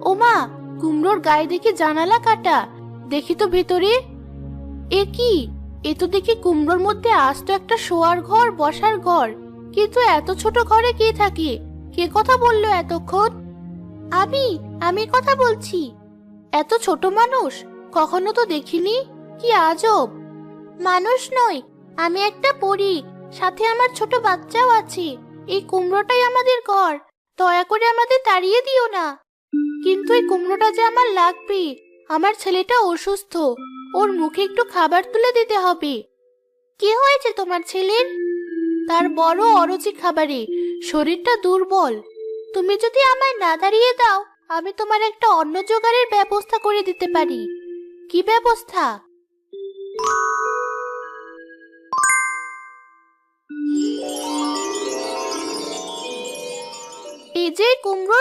ওমা, কুমড়োর গায়ে দেখি জানালা কাটা। দেখি তো ভেতরে। এ কি? এ তো দেখি কুমড়োর মধ্যে আস্ত একটা শোয়ার ঘর, বসার ঘর। কিন্তু এত ছোট ঘরে কে থাকে? কে কথা বললো এতক্ষণ? আমি কথা বলছি। এত ছোট মানুষ কখনো তো দেখিনি। কি আজব! মানুষ নয়, আমি একটা পরী। সাথে আমার ছোট বাচ্চাও আছে। এই কুমড়োটাই আমাদের ঘর। দয়া করে আমাদের তাড়িয়ে দিও না। কিন্তু এই কুমড়োটা যে আমার লাগবে। আমার ছেলেটা অসুস্থ। ওর মুখে একটু খাবার তুলে দিতে হবে। কি হয়েছে তোমার ছেলের? তার বড় অরুচি খাবারে। শরীরটা দুর্বল। তুমি যদি আমায় না দাঁড়িয়ে দাও, আমি তোমার একটা অন্ন জোগাড়ের ব্যবস্থা করে দিতে পারি। কি ব্যবস্থা? এই যে কুমড়োর